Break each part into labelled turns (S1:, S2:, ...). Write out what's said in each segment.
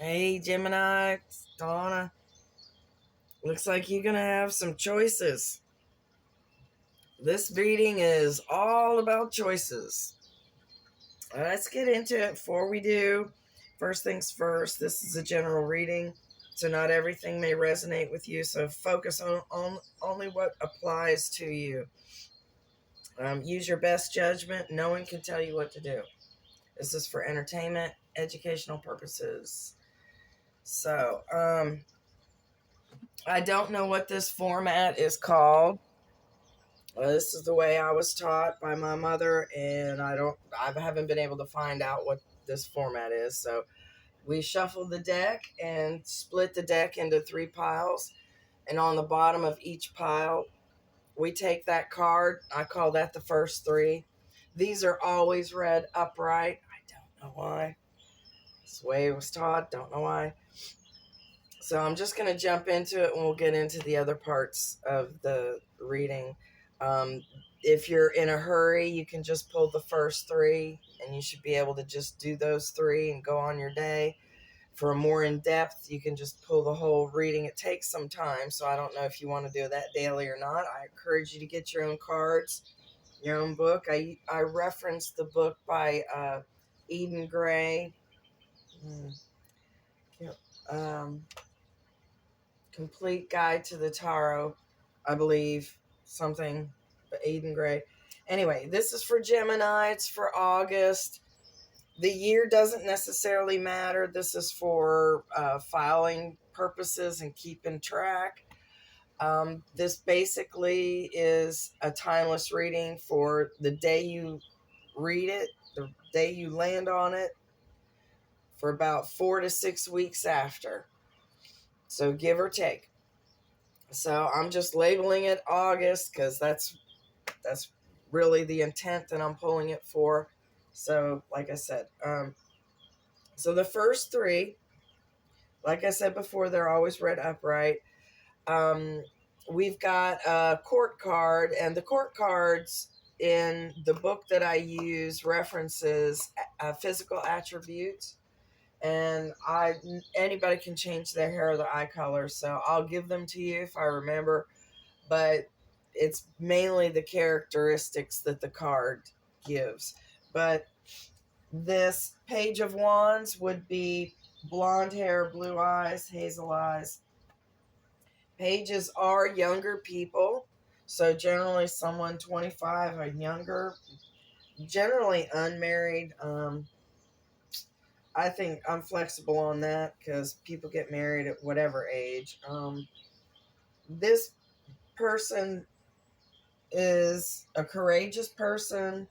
S1: Hey, Gemini, it's Donna. Looks like you're going to have some choices. This reading is all about choices. Let's get into it. Before we do, first things first, this is a general reading, so not everything may resonate with you, so focus on only what applies to you. Use your best judgment. No one can tell you what to do. This is for entertainment, educational purposes. So, I don't know what this format is called. This is the way I was taught by my mother, and I haven't been able to find out what this format is. So we shuffled the deck and split the deck into 3 piles, and on the bottom of each pile, we take that card. I call that the first 3. These are always read upright. I don't know why. It's the way it was taught. Don't know why. So I'm just going to jump into it, and we'll get into the other parts of the reading. If you're in a hurry, you can just pull the first 3, and you should be able to just do those 3 and go on your day. For a more in-depth, you can just pull the whole reading. It takes some time, so I don't know if you want to do that daily or not. I encourage you to get your own cards, your own book. I referenced the book by Eden Gray. Complete Guide to the Tarot, I believe, something, but Eden Gray. Anyway, this is for Gemini. It's for August. The year doesn't necessarily matter. This is for filing purposes and keeping track. This basically is a timeless reading for the day you read it, the day you land on it, for about 4 to 6 weeks after. So give or take. So I'm just labeling it August because that's really the intent that I'm pulling it for. So like I said, so the first 3, like I said before, they're always read upright. We've got a court card, and the court cards in the book that I use references physical attributes, and anybody can change their hair or their eye color, so I'll give them to you if I remember, but it's mainly the characteristics that the card gives. But this Page of Wands would be blonde hair, blue eyes, hazel eyes. Pages are younger people, so generally someone 25 or younger, generally unmarried. I think I'm flexible on that because people get married at whatever age. This person is a courageous person,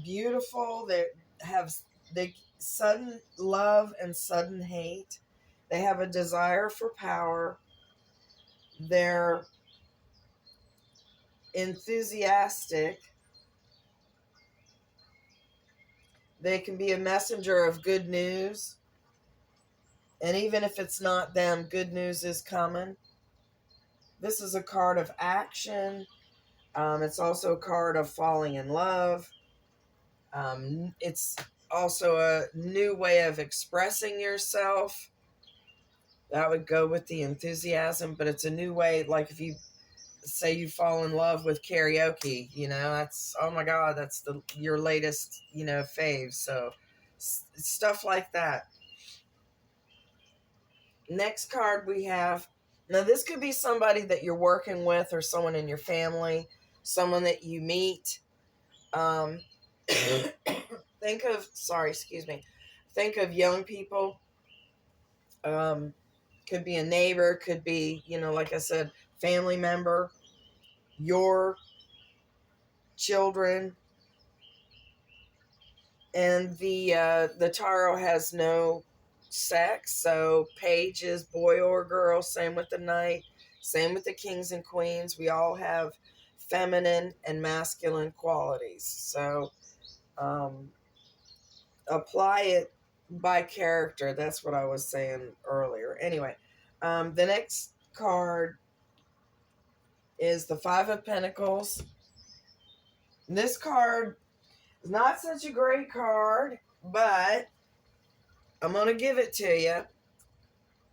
S1: beautiful. They have sudden love and sudden hate. They have a desire for power. They're enthusiastic. They can be a messenger of good news. And even if it's not them, good news is coming. This is a card of action. It's also a card of falling in love. It's also a new way of expressing yourself. That would go with the enthusiasm, but it's a new way. Like if you say you fall in love with karaoke, that's, oh my God, that's your latest, fave. So stuff like that. Next card we have, now this could be somebody that you're working with or someone in your family, someone that you meet. Think of young people. Could be a neighbor, could be, like I said, family member, your children. And the tarot has no sex, so page is boy or girl. Same with the knight, same with the kings and queens. We all have feminine and masculine qualities, so apply it by character. That's what I was saying earlier. Anyway, the next card is the 5 of Pentacles. This card is not such a great card, but I'm going to give it to you.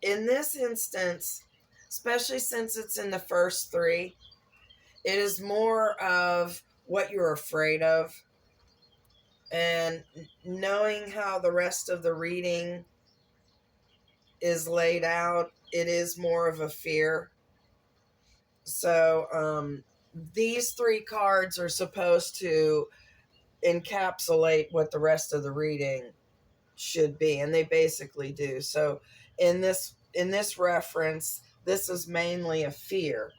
S1: In this instance, especially since it's in the first three, it is more of what you're afraid of. And knowing how the rest of the reading is laid out, it is more of a fear. So these three cards are supposed to encapsulate what the rest of the reading should be, and they basically do. So in this reference, this is mainly a fear,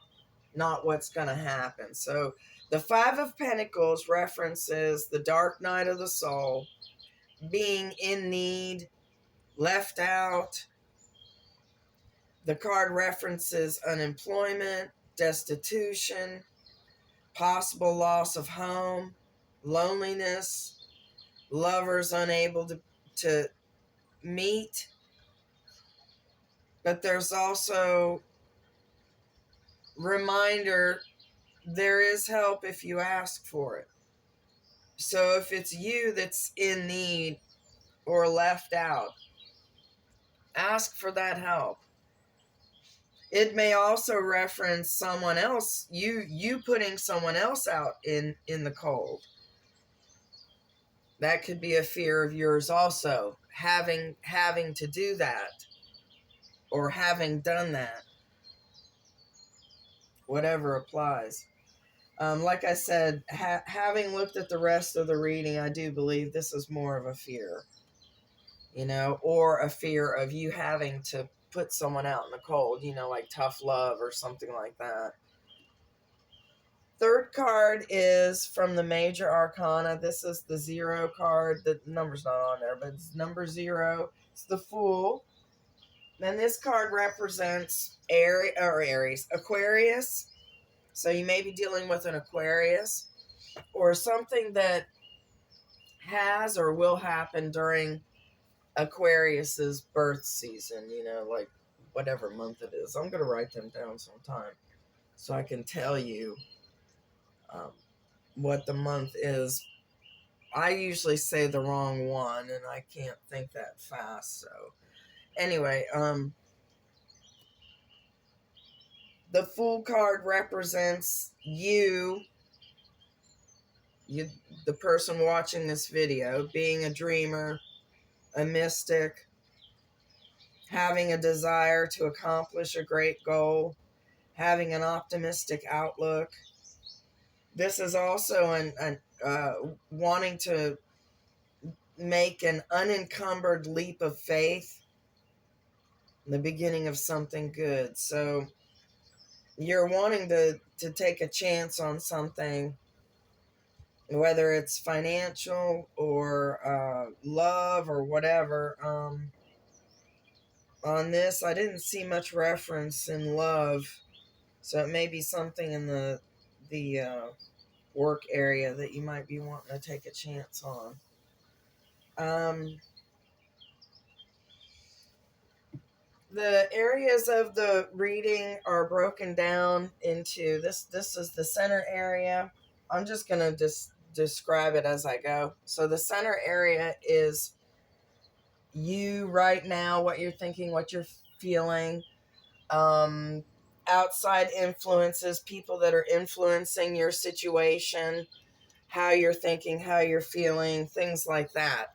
S1: not what's going to happen. So the Five of Pentacles references the dark night of the soul, being in need, left out. The card references unemployment, destitution, possible loss of home, loneliness, lovers unable to meet. But there's also reminder there is help if you ask for it. So if it's you that's in need or left out, ask for that help. It may also reference someone else, you putting someone else out in the cold. That could be a fear of yours also, having to do that or having done that. Whatever applies. Like I said, having looked at the rest of the reading, I do believe this is more of a fear, or a fear of you having to put someone out in the cold, like tough love or something like that. Third card is from the Major Arcana. This is the 0 card. The number's not on there, but it's number 0. It's the Fool. Then this card represents Aries, Aquarius. So you may be dealing with an Aquarius or something that has or will happen during Aquarius's birth season, like whatever month it is. I'm going to write them down sometime so I can tell you what the month is. I usually say the wrong one and I can't think that fast. So anyway, the Fool card represents you, the person watching this video, being a dreamer, a mystic, having a desire to accomplish a great goal, having an optimistic outlook. This is also wanting to make an unencumbered leap of faith, the beginning of something good. So you're wanting to take a chance on something, whether it's financial or love or whatever. On this, I didn't see much reference in love, so it may be something in the work area that you might be wanting to take a chance on. The areas of the reading are broken down into this is the center area. I'm just going to describe it as I go. So the center area is you right now, what you're thinking, what you're feeling. Outside influences, people that are influencing your situation, how you're thinking, how you're feeling, things like that.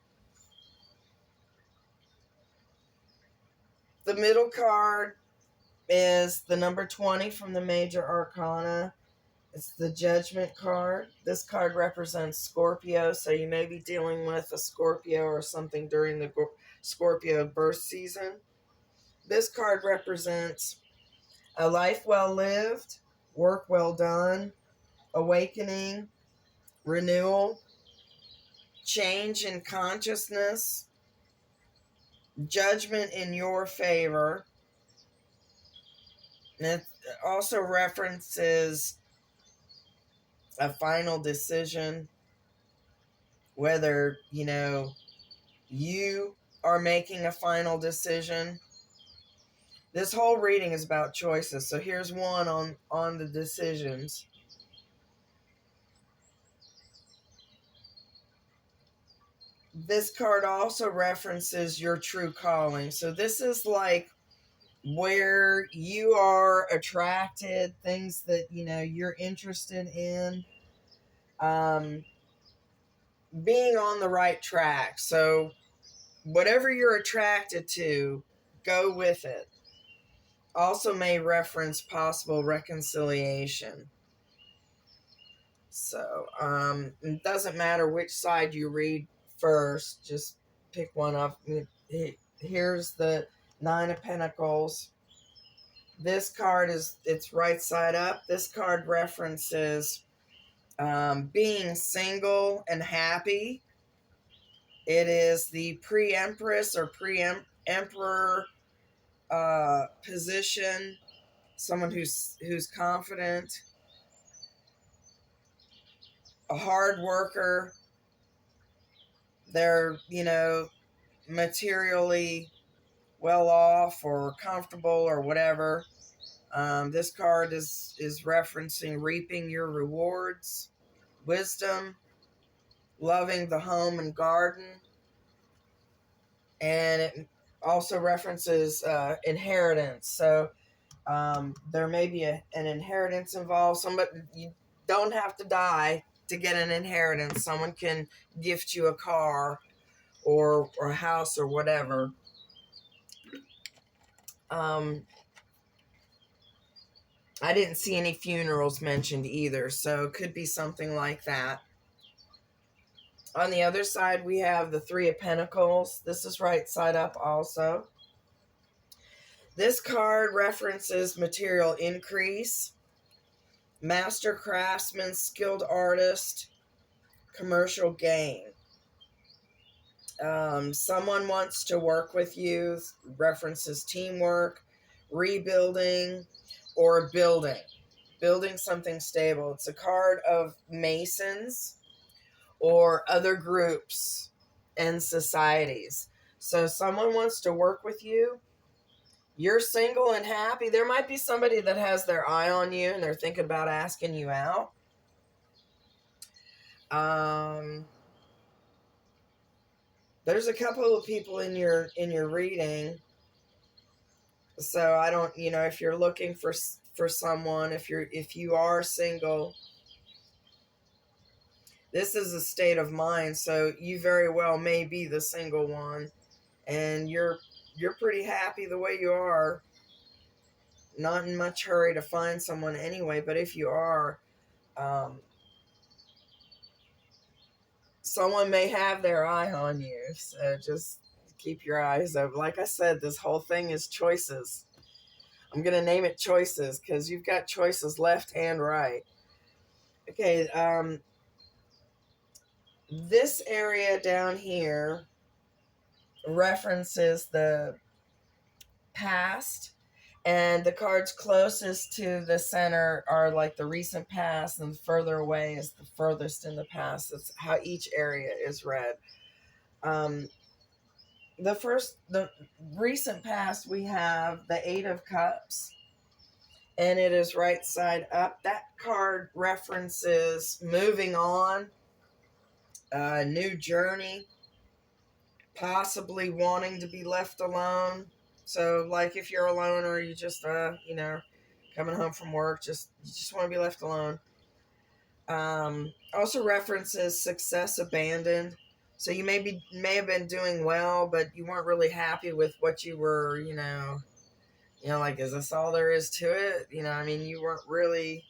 S1: The middle card is the number 20 from the Major Arcana. It's the Judgment card. This card represents Scorpio, so you may be dealing with a Scorpio or something during the Scorpio birth season. This card represents a life well lived, work well done, awakening, renewal, change in consciousness, judgment in your favor. And it also references a final decision, whether, you are making a final decision. This whole reading is about choices. So here's one on the decisions. . This card also references your true calling. So this is like where you are attracted, things that, you're interested in, being on the right track. So whatever you're attracted to, go with it. Also may reference possible reconciliation. So it doesn't matter which side you read first, just pick one up. Here's the Nine of Pentacles. This card it's right side up. This card references being single and happy. It is the pre-empress or pre-emperor position. Someone who's confident, a hard worker. They're, materially well off or comfortable or whatever. This card is referencing reaping your rewards, wisdom, loving the home and garden, and it also references inheritance. So there may be an inheritance involved. Somebody, you don't have to die to get an inheritance. Someone can gift you a car or a house or whatever. I didn't see any funerals mentioned either, so it could be something like that. On the other side, we have the Three of Pentacles. This is right side up also. This card references material increase, master craftsman, skilled artist, commercial gain. Someone wants to work with you, references teamwork, rebuilding, or building something stable. It's a card of masons or other groups and societies. So someone wants to work with you. You're single and happy. There might be somebody that has their eye on you and they're thinking about asking you out. There's a couple of people in your reading. So I don't, if you're looking for someone, if you are single, this is a state of mind. So you very well may be the single one, and you're pretty happy the way you are. Not in much hurry to find someone anyway. But if you are, someone may have their eye on you. So just keep your eyes open. Like I said, this whole thing is choices. I'm going to name it choices because you've got choices left and right. Okay, this area down here references the past, and the cards closest to the center are like the recent past, and further away is the furthest in the past. That's how each area is read. The recent past, we have the Eight of Cups, and it is right side up. That card references moving on, a new journey, possibly wanting to be left alone. So, like if you're alone or you just, coming home from work, you just want to be left alone. Also references success abandoned. So you may have been doing well, but you weren't really happy with what you were, like, is this all there is to it? You weren't really,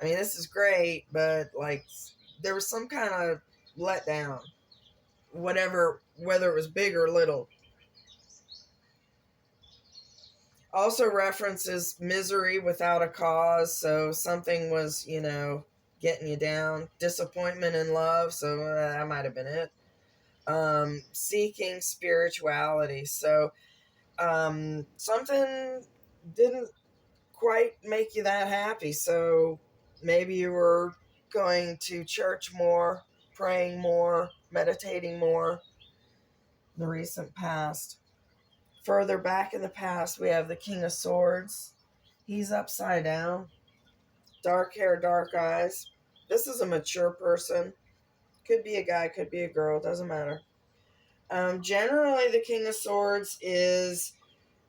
S1: this is great, but like there was some kind of letdown, whether it was big or little. Also references misery without a cause. So something was, getting you down. Disappointment in love. So that might have been it. Seeking spirituality. So something didn't quite make you that happy. So maybe you were going to church more, praying more, meditating more in the recent past. Further back in the past, we have the King of Swords. He's upside down. Dark hair, dark eyes. This is a mature person. Could be a guy, could be a girl, doesn't matter. Generally, the King of Swords is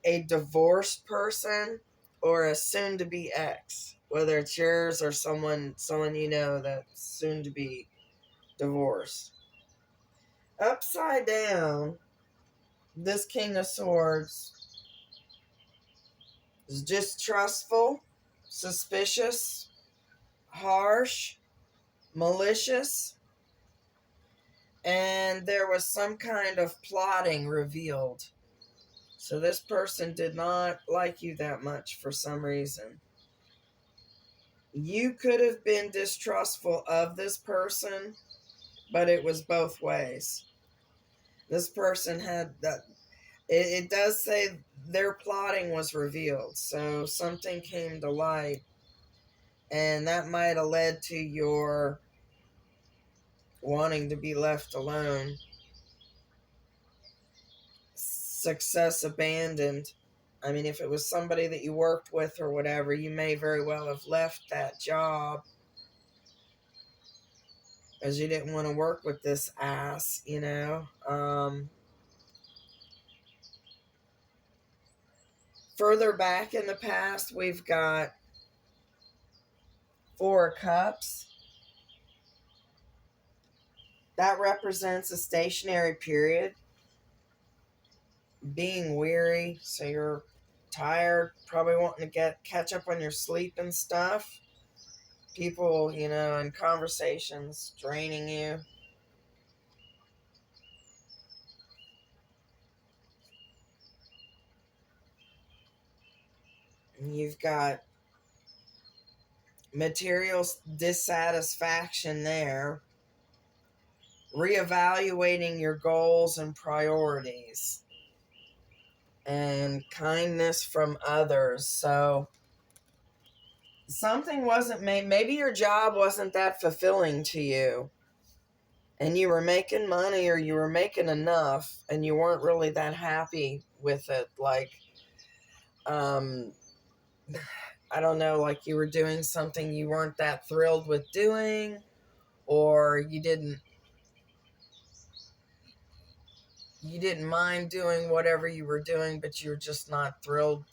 S1: a divorced person or a soon-to-be ex, whether it's yours or someone you know that's soon to be divorced. Upside down, this King of Swords is distrustful, suspicious, harsh, malicious, and there was some kind of plotting revealed. So this person did not like you that much for some reason. You could have been distrustful of this person, but it was both ways. This person had that. It does say their plotting was revealed, so something came to light, and that might have led to your wanting to be left alone. Success abandoned. I mean, if it was somebody that you worked with or whatever, you may very well have left that job as you didn't want to work with this ass, you know. Further back in the past, we've got Four of Cups. That represents a stationary period. Being weary, so you're tired, probably wanting to catch up on your sleep and stuff. People, you know, and conversations draining you. And you've got material dissatisfaction there. Reevaluating your goals and priorities. And kindness from others. So something wasn't made. Maybe your job wasn't that fulfilling to you. And you were making money or you were making enough and you weren't really that happy with it. Like, I don't know, like you were doing something you weren't that thrilled with doing, or you didn't mind doing whatever you were doing, but you're just not thrilled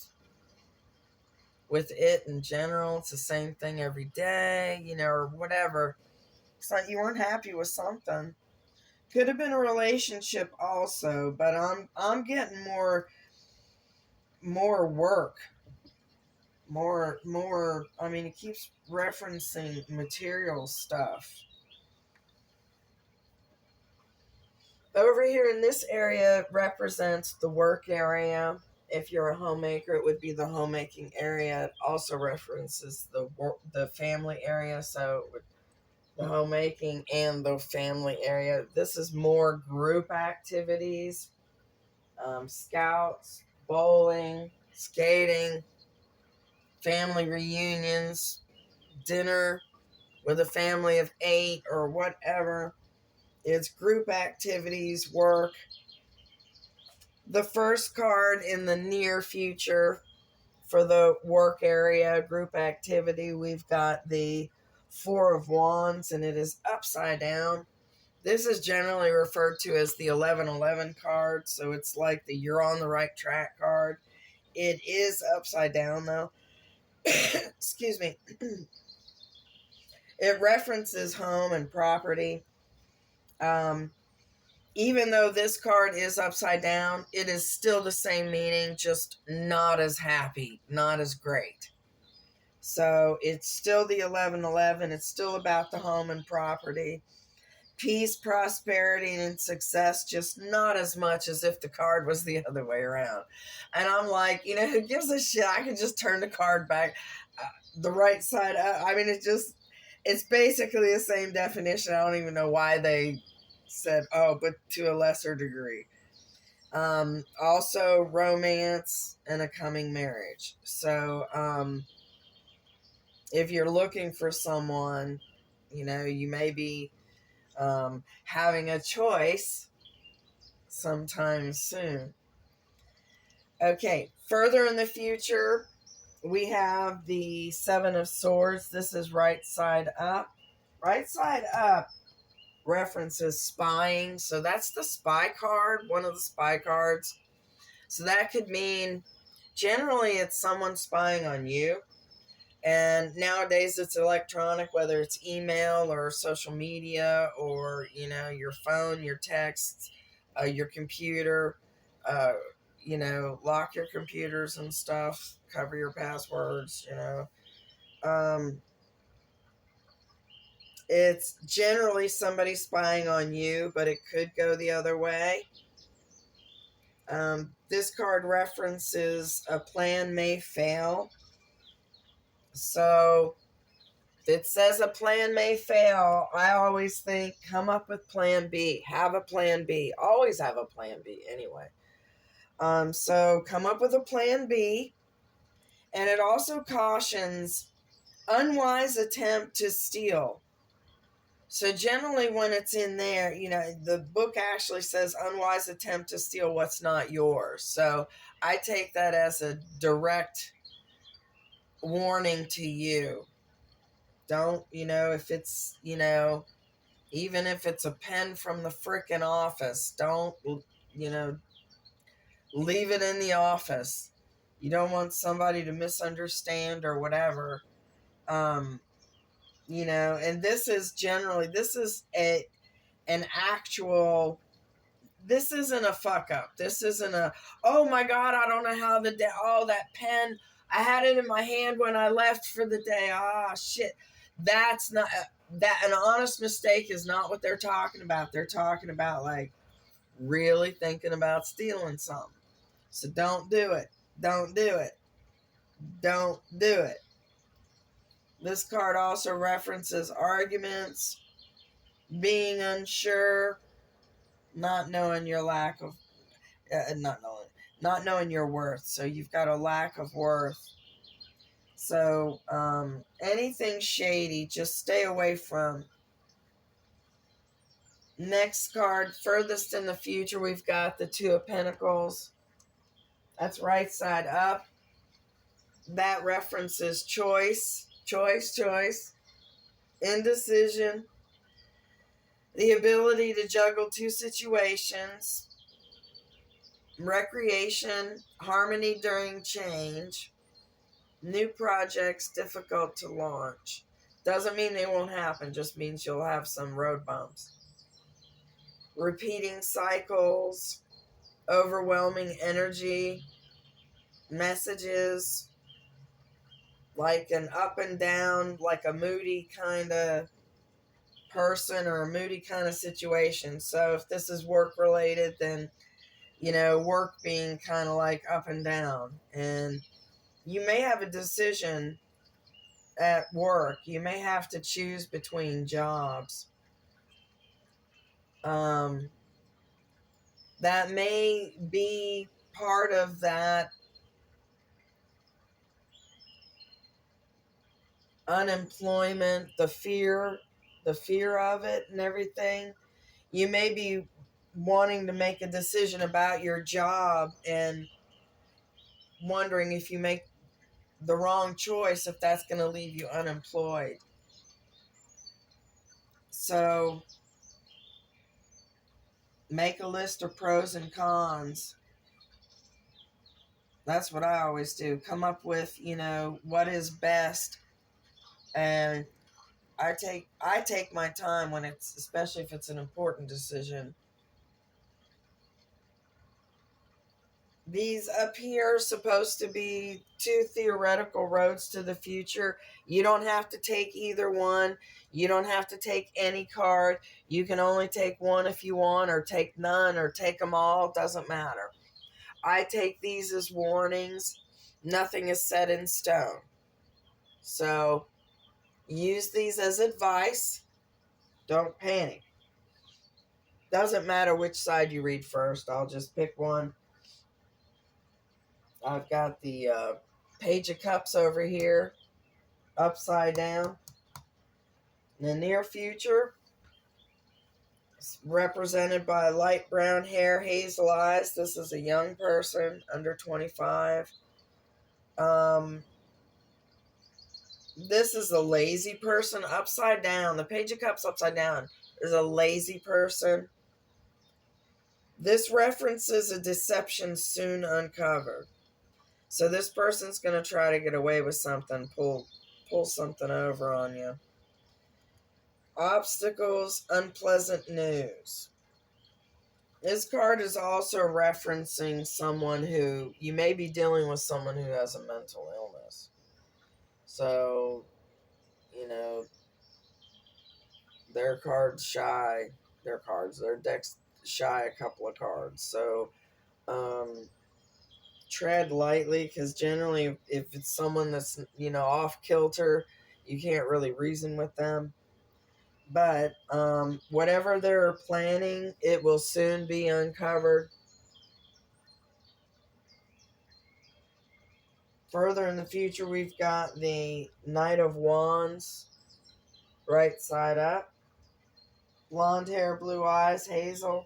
S1: with it in general. It's the same thing every day, you know, or whatever. It's like you weren't happy with something. Could have been a relationship also, but I'm getting more work. More, I mean, it keeps referencing material stuff. Over here in this area represents the work area. If you're a homemaker, it would be the homemaking area. It also references the family area, so the homemaking and the family area. This is more group activities, scouts, bowling, skating, family reunions, dinner with a family of 8 or whatever. It's group activities, work. The first card in the near future for the work area group activity, we've got the Four of Wands, and it is upside down. This is generally referred to as the 1111 card, so it's like the you're on the right track card. It is upside down, though. Excuse me. It references home and property. Even though this card is upside down, it is still the same meaning, just not as happy, not as great. So it's still the 1111. It's still about the home and property. Peace, prosperity, and success, just not as much as if the card was the other way around. And I'm like, you know, who gives a shit? I could just turn the card back the right side up. I mean, it's basically the same definition. I don't even know why they said, oh, but to a lesser degree. Also romance and a coming marriage. So, if you're looking for someone, you know, you may be having a choice sometime soon. Okay, further in the future, we have the Seven of Swords. This is right side up. Right side up references spying. So that's the spy card, one of the spy cards. So that could mean generally it's someone spying on you. And nowadays it's electronic, whether it's email or social media or, you know, your phone, your texts, your computer. Uh, you know, lock your computers and stuff, cover your passwords, you know. It's generally somebody spying on you, but it could go the other way. This card references a plan may fail. So if it says a plan may fail, I always think come up with plan B. Have a plan B. Always have a plan B anyway. So come up with a plan B. And it also cautions unwise attempt to steal. So generally when it's in there, you know, the book actually says unwise attempt to steal what's not yours. So I take that as a direct warning to you. Don't, you know, if it's, you know, even if it's a pen from the frickin' office, don't, you know, leave it in the office. You don't want somebody to misunderstand or whatever. You know, and this is generally, this is an actual, this isn't a fuck up. This isn't a, oh my God, I don't know how that pen, I had it in my hand when I left for the day. Ah, shit. That's not, that an honest mistake is not what they're talking about. They're talking about like really thinking about stealing something. So don't do it. Don't do it. Don't do it. This card also references arguments, being unsure, not knowing your lack of, not knowing your worth. So you've got a lack of worth. So anything shady, just stay away from. Next card, furthest in the future, we've got the Two of Pentacles. That's right side up. That references choice, indecision, the ability to juggle two situations, recreation, harmony during change, new projects difficult to launch. Doesn't mean they won't happen, just means you'll have some road bumps. Repeating cycles, overwhelming energy, messages, like an up and down, like a moody kind of person or a moody kind of situation. So if this is work related, then, you know, work being kind of like up and down. And you may have a decision at work. You may have to choose between jobs. That may be part of that unemployment, the fear of it and everything. You may be wanting to make a decision about your job and wondering if you make the wrong choice, if that's going to leave you unemployed. So make a list of pros and cons. That's what I always do. Come up with, you know, what is best. And I take my time when it's, especially if it's an important decision. These up here are supposed to be two theoretical roads to the future. You don't have to take either one. You don't have to take any card. You can only take one if you want, or take none, or take them all. Doesn't matter. I take these as warnings. Nothing is set in stone. So use these as advice. Don't panic. Doesn't matter which side you read first. I'll just pick one. I've got the Page of Cups over here, upside down. In the near future, it's represented by light brown hair, hazel eyes. This is a young person, under 25. This is a lazy person, upside down. The Page of Cups upside down is a lazy person. This references a deception soon uncovered. So this person's going to try to get away with something, pull something over on you. Obstacles, unpleasant news. This card is also referencing someone who, you may be dealing with someone who has a mental illness. So, you know, their deck's shy a couple of cards. So, tread lightly, because generally if it's someone that's, off kilter, you can't really reason with them. But whatever they're planning, it will soon be uncovered. Further in the future, we've got the Knight of Wands, right side up. Blonde hair, blue eyes, hazel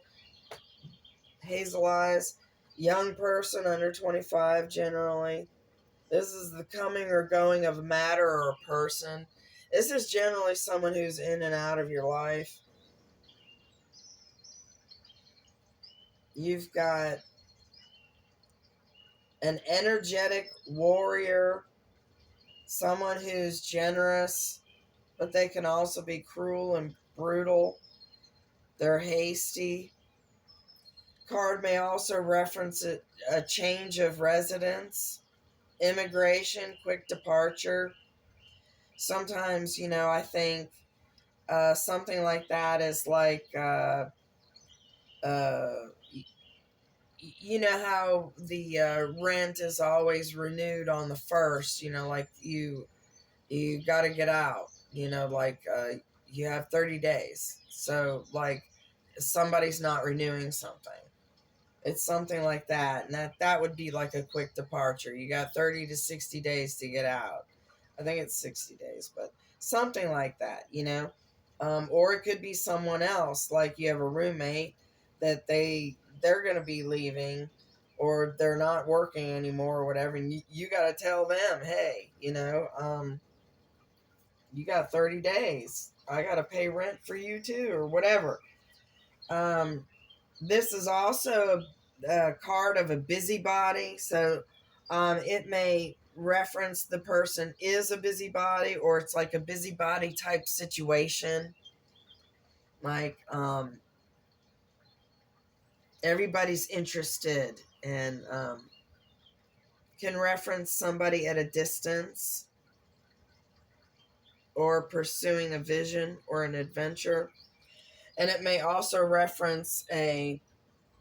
S1: eyes. Young person, under 25 generally. This is the coming or going of a matter or a person. This is generally someone who's in and out of your life. You've got an energetic warrior, someone who's generous, but they can also be cruel and brutal. They're hasty. Card may also reference a change of residence, immigration, quick departure. Sometimes, I think something like that is like, you know how the rent is always renewed on the 1st, like you got to get out, like you have 30 days. So like somebody's not renewing something. It's something like that. And that would be like a quick departure. You got 30 to 60 days to get out. I think it's 60 days, but something like that, or it could be someone else, like you have a roommate that they're going to be leaving, or they're not working anymore or whatever. And you got to tell them, hey, you got 30 days. I got to pay rent for you too, or whatever. This is also a card of a busybody. So it may reference the person is a busybody, or it's like a busybody type situation. Like everybody's interested, and can reference somebody at a distance, or pursuing a vision or an adventure. And it may also reference a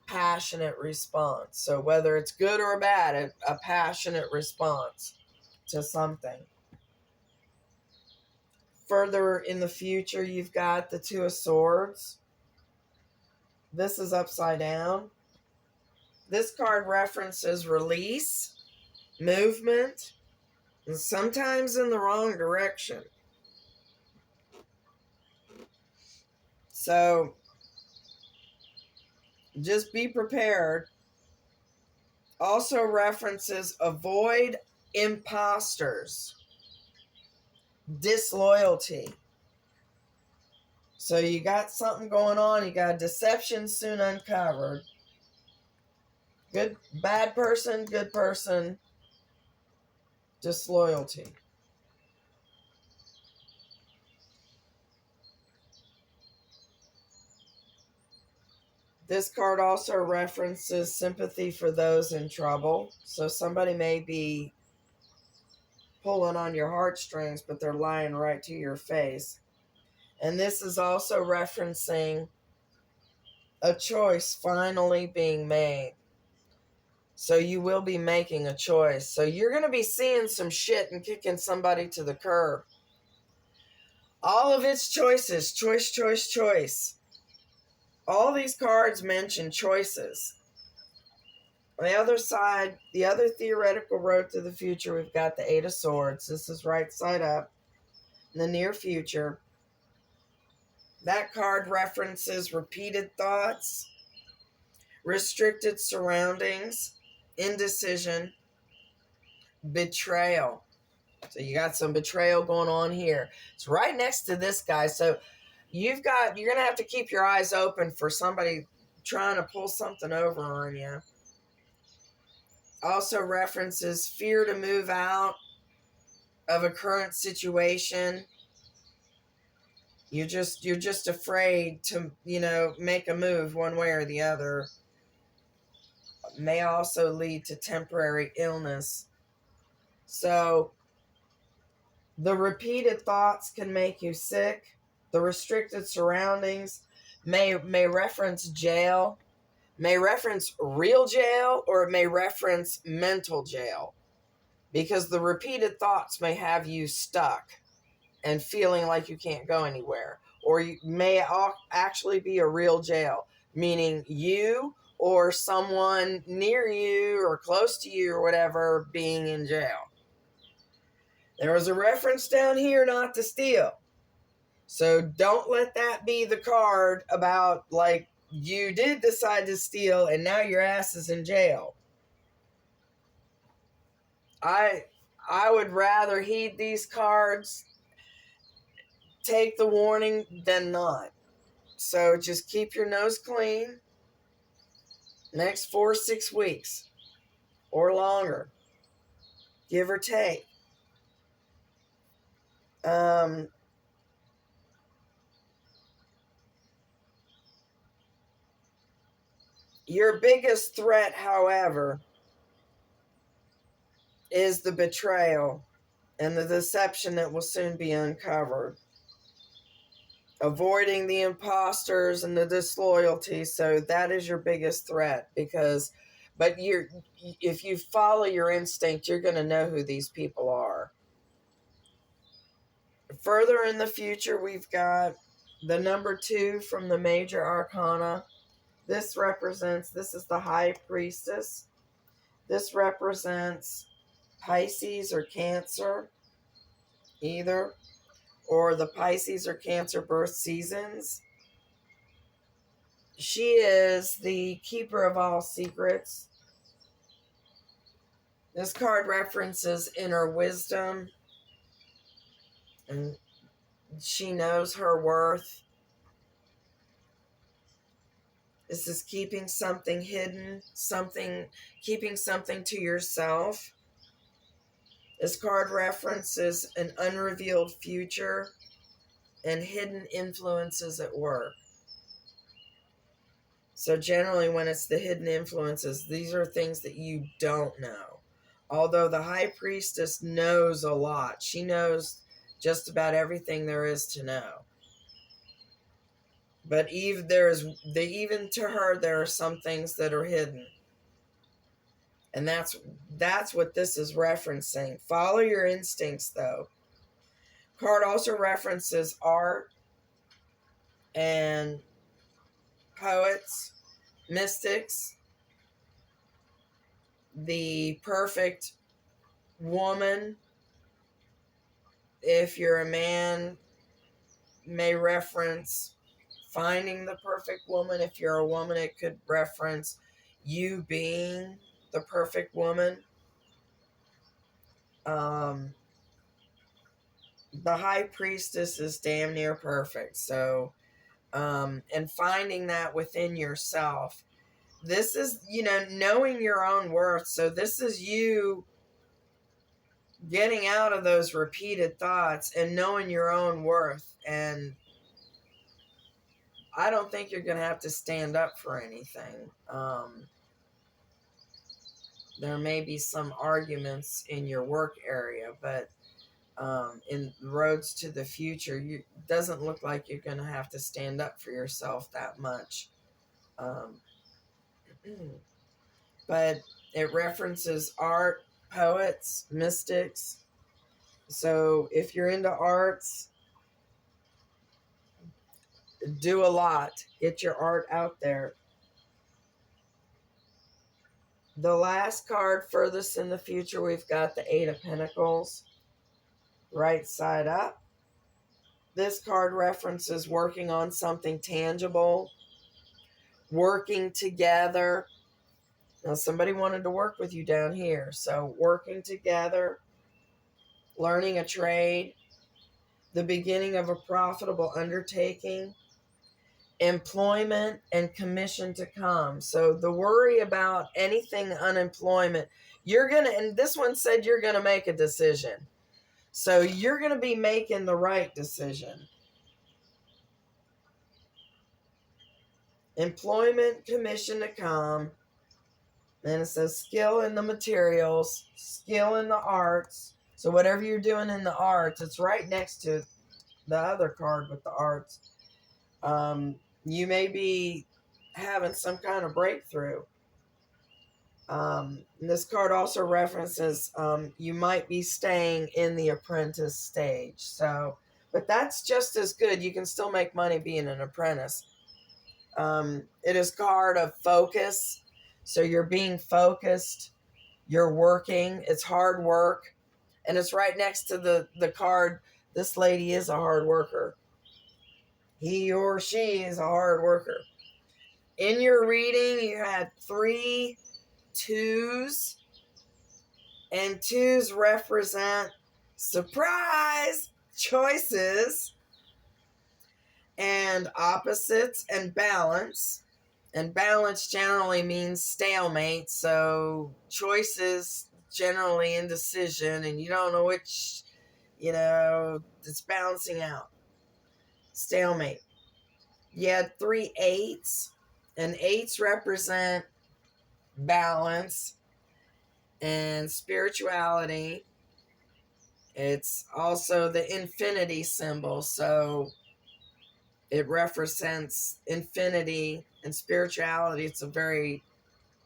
S1: passionate response. So whether it's good or bad, a passionate response to something. Further in the future, you've got the Two of Swords. This is upside down. This card references release, movement, and sometimes in the wrong direction. So just be prepared. Also references avoid imposters, disloyalty. So you got something going on. You got deception soon uncovered. Bad person, good person, disloyalty. This card also references sympathy for those in trouble. So somebody may be pulling on your heartstrings, but they're lying right to your face. And this is also referencing a choice finally being made. So you will be making a choice. So you're going to be seeing some shit and kicking somebody to the curb. All of its choices. Choice, choice, choice. All these cards mention choices. On the other side, the other theoretical road to the future, we've got the Eight of Swords. This is right side up. In the near future, that card references repeated thoughts, restricted surroundings, indecision, betrayal. So you got some betrayal going on here. It's right next to this guy. So you're going to have to keep your eyes open for somebody trying to pull something over on you. Also references fear to move out of a current situation. You're just afraid to, make a move one way or the other. May also lead to temporary illness. So the repeated thoughts can make you sick. The restricted surroundings may reference jail, may reference real jail, or it may reference mental jail, because the repeated thoughts may have you stuck and feeling like you can't go anywhere. Or you may actually be a real jail, meaning you or someone near you or close to you or whatever being in jail. There was a reference down here not to steal. So don't let that be the card about, like, you did decide to steal and now your ass is in jail. I would rather heed these cards, take the warning, than not. So just keep your nose clean next 4 or 6 weeks or longer, give or take. Your biggest threat, however, is the betrayal and the deception that will soon be uncovered. Avoiding the imposters and the disloyalty. So that is your biggest threat, but if you follow your instinct, you're going to know who these people are. Further in the future, we've got the number 2 from the major arcana. This is the high priestess. This represents Pisces or Cancer, either, or the Pisces or Cancer birth seasons. She is the keeper of all secrets. This card references inner wisdom, and she knows her worth. This is keeping something hidden, keeping something to yourself. This card references an unrevealed future and hidden influences at work. So generally when it's the hidden influences, these are things that you don't know. Although the high priestess knows a lot. She knows just about everything there is to know. But even to her, there are some things that are hidden. And that's what this is referencing. Follow your instincts, though. Card also references art and poets, mystics, the perfect woman. If you're a man, may reference finding the perfect woman. If you're a woman, it could reference you being the perfect woman. The high priestess is damn near perfect. So, and finding that within yourself. This is, knowing your own worth. So this is you getting out of those repeated thoughts and knowing your own worth. And I don't think you're going to have to stand up for anything. There may be some arguments in your work area, but in roads to the future, it doesn't look like you're going to have to stand up for yourself that much. But it references art, poets, mystics. So if you're into arts, do a lot. Get your art out there. The last card furthest in the future, we've got the 8 of Pentacles, right side up. This card references working on something tangible, working together. Now, somebody wanted to work with you down here. So working together, learning a trade, the beginning of a profitable undertaking, employment and commission to come. So the worry about anything unemployment, you're going to, and this one said you're going to make a decision. So you're going to be making the right decision. Employment, commission to come. And it says skill in the materials, skill in the arts. So whatever you're doing in the arts, it's right next to the other card with the arts. You may be having some kind of breakthrough. This card also references you might be staying in the apprentice stage. So, but that's just as good. You can still make money being an apprentice. It is card of focus. So you're being focused. You're working. It's hard work. And it's right next to the card. This lady is a hard worker. He or she is a hard worker. In your reading, you had 3 2s, and 2s represent surprise, choices, and opposites, and balance. And balance generally means stalemate, so choices generally indecision, and you don't know which, it's balancing out. Stalemate. You had 3 8s, and 8s represent balance and spirituality. It's also the infinity symbol, so it represents infinity and spirituality. It's a very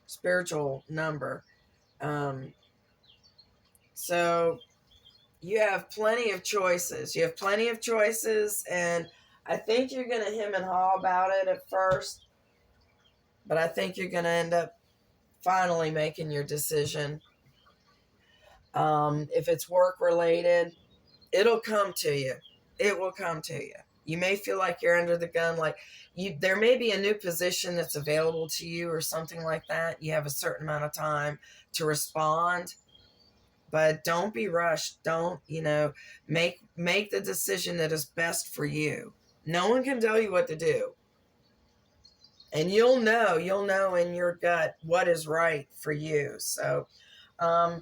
S1: spiritual number. So you have plenty of choices. You have plenty of choices, and I think you're going to hem and haw about it at first, but I think you're going to end up finally making your decision. If it's work related, it'll come to you. It will come to you. You may feel like you're under the gun, like there may be a new position that's available to you or something like that. You have a certain amount of time to respond, but don't be rushed. Don't, make the decision that is best for you. No one can tell you what to do. And you'll know in your gut what is right for you. So, I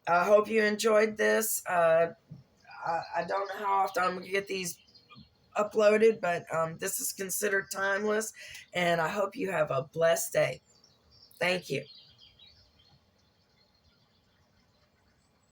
S1: hope you enjoyed this. I don't know how often I'm going to get these uploaded, but this is considered timeless, and I hope you have a blessed day. Thank you.